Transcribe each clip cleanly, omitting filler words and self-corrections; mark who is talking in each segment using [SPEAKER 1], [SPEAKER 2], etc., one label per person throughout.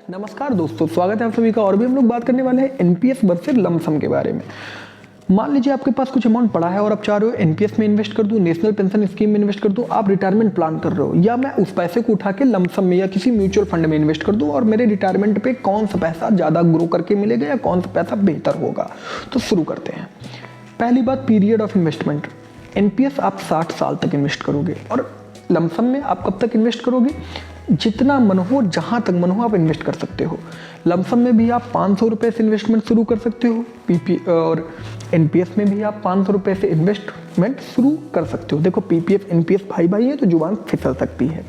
[SPEAKER 1] नमस्कार दोस्तों, स्वागत है आप सभी का। और भी हम लोग बात करने वाले हैं एनपीएस वर्सेस लमसम के बारे में। मान लीजिए आपके पास कुछ अमाउंट पड़ा है और आप चाह रहे हो एनपीएस में इन्वेस्ट कर दूं, नेशनल पेंशन स्कीम में इन्वेस्ट कर दूं, आप रिटायरमेंट प्लान कर रहे हो, या मैं उस पैसे को उठा के लमसम में या किसी म्यूचुअल फंड में इन्वेस्ट कर दूं और मेरे रिटायरमेंट पे कौन सा पैसा ज़्यादा ग्रो करके मिलेगा या कौन सा पैसा बेहतर होगा। तो शुरू करते हैं। पहली बात, पीरियड ऑफ इन्वेस्टमेंट। एनपीएस आप 60 साल तक इन्वेस्ट करोगे और लमसम में आप कब तक इन्वेस्ट करोगे? जितना मन हो, जहाँ तक मन हो आप इन्वेस्ट कर सकते हो। लमसम में भी आप 500 रुपये से इन्वेस्टमेंट शुरू कर सकते हो, और एनपीएस में भी आप 500 रुपये से इन्वेस्टमेंट शुरू कर सकते हो। देखो, पीपीएफ एनपीएस भाई भाई है तो जुबान फिसल सकती है।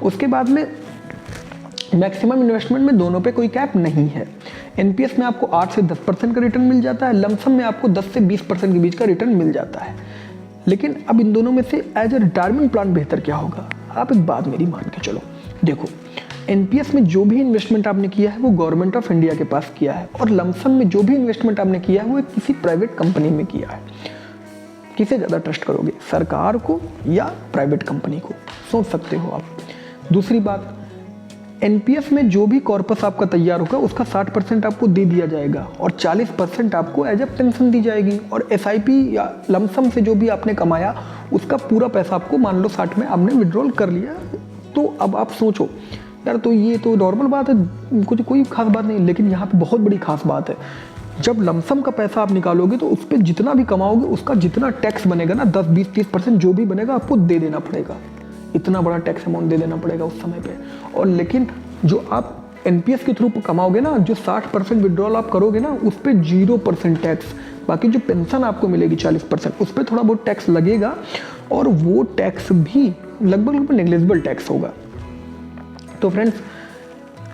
[SPEAKER 1] उसके बाद में मैक्सिमम इन्वेस्टमेंट में दोनों पे कोई कैप नहीं है। एनपीएस में आपको 8 से 10% का रिटर्न मिल जाता है, लमसम में आपको 10 से 20% के बीच का रिटर्न मिल जाता है। लेकिन अब इन दोनों में से एज ए रिटायरमेंट प्लान बेहतर क्या होगा? आप एक बात मेरी मान के चलो। देखो, एनपीएस में जो भी इन्वेस्टमेंट आपने किया है वो गवर्नमेंट ऑफ इंडिया के पास किया है, और लमसम में जो भी इन्वेस्टमेंट आपने किया है वो किसी प्राइवेट कंपनी में किया है। किसे ज़्यादा ट्रस्ट करोगे, सरकार को या प्राइवेट कंपनी को? सोच सकते हो आप। दूसरी बात, एनपीएस में जो भी कॉर्पस आपका तैयार होगा उसका 60% आपको दे दिया जाएगा और 40% आपको एज ए पेंशन दी जाएगी, और एसआईपी या लमसम से जो भी आपने कमाया उसका पूरा पैसा आपको, मान लो 60 में आपने विड्रॉल कर लिया। तो अब आप सोचो यार, तो ये तो नॉर्मल बात है, कुछ कोई खास बात नहीं, लेकिन यहाँ पे बहुत बड़ी खास बात है। जब लमसम का पैसा आप निकालोगे तो उस पर जितना भी कमाओगे उसका जितना टैक्स बनेगा ना, 10, 20, 30% जो भी बनेगा आपको दे देना पड़ेगा। इतना बड़ा टैक्स अमाउंट दे देना पड़ेगा उस समय पे। और लेकिन जो आप एनपीएस के थ्रू कमाओगे ना, जो 60% विड्रॉल आप करोगे ना, उस पर 0% टैक्स। बाकी जो पेंशन आपको मिलेगी 40%, उस पर थोड़ा बहुत टैक्स लगेगा, और वो टैक्स भी लगभग नेग्लिजिबल टैक्स होगा। तो फ्रेंड्स,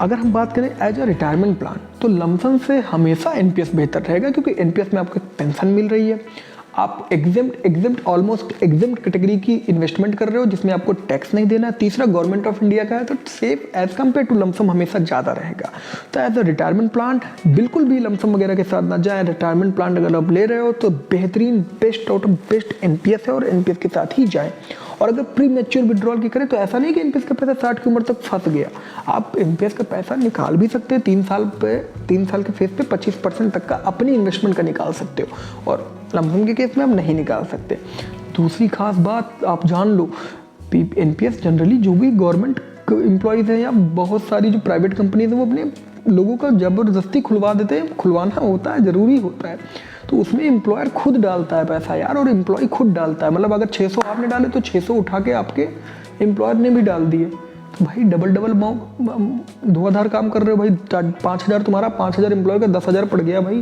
[SPEAKER 1] अगर हम बात करें एज अ रिटायरमेंट प्लान, तो लमसम से हमेशा एनपीएस बेहतर रहेगा, क्योंकि एनपीएस में आपको पेंशन मिल रही है, आप ऑलमोस्ट एग्जेम्प्ट कैटेगरी की इन्वेस्टमेंट कर रहे हो जिसमें आपको टैक्स नहीं देना है। तीसरा, गवर्नमेंट ऑफ इंडिया का है, तो safe as compared to lump sum हमेशा ज़्यादा रहेगा। तो एज अ रिटायरमेंट प्लान बिल्कुल भी लमसम वगैरह के साथ ना जाए। रिटायरमेंट प्लान अगर आप ले रहे हो तो बेहतरीन, best out of best NPS है, और एनपीएस के साथ ही जाए। और अगर प्री मैच्योर विड्रॉल की करें तो ऐसा नहीं कि एनपीएस का पैसा 60 की उम्र तक फंस गया। आप एनपीएस का पैसा निकाल भी सकते हैं 3 साल के फेज पे 25% तक का अपनी इन्वेस्टमेंट का निकाल सकते हो, और लमसम के केस में आप नहीं निकाल सकते। दूसरी खास बात आप जान लो, एनपीएस जनरली जो भी गवर्नमेंट एम्प्लॉयज़ हैं या बहुत सारी जो प्राइवेट कंपनीज हैं वो अपने लोगों का ज़बरदस्ती खुलवा देते हैं। खुलवाना होता है, ज़रूरी होता है, तो उसमें एम्प्लॉयर खुद डालता है पैसा यार, और एम्प्लॉय खुद डालता है। मतलब अगर 600 आपने डाले तो 600 उठा के आपके एम्प्लॉयर ने भी डाल दिए। तो भाई डबल धुआंधार काम कर रहे हो भाई। 5,000 तुम्हारा, 5,000 एम्प्लॉय का 10,000 पड़ गया भाई।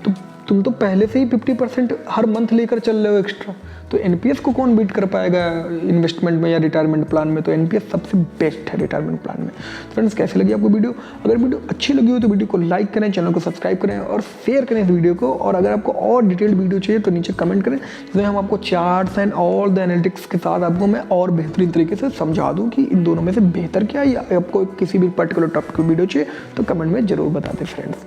[SPEAKER 1] तो तुम तो पहले से ही 50% हर मंथ लेकर चल रहे हो एक्स्ट्रा। तो एनपीएस को कौन बीट कर पाएगा इन्वेस्टमेंट में या रिटायरमेंट प्लान में? तो एनपीएस सबसे बेस्ट है रिटायरमेंट प्लान में। फ्रेंड्स, कैसी लगी आपको वीडियो? अगर वीडियो अच्छी लगी हो तो वीडियो को लाइक करें, चैनल को सब्सक्राइब करें और शेयर करें इस वीडियो को। और अगर आपको और डिटेल्ड वीडियो चाहिए तो नीचे कमेंट करें, जिसमें हम आपको charts and all the analytics के साथ आपको मैं और बेहतरीन तरीके से समझा दूँ कि इन दोनों में से बेहतर क्या है। या आपको किसी भी पर्टिकुलर टॉपिक की वीडियो चाहिए तो कमेंट में ज़रूर बता दें फ्रेंड्स।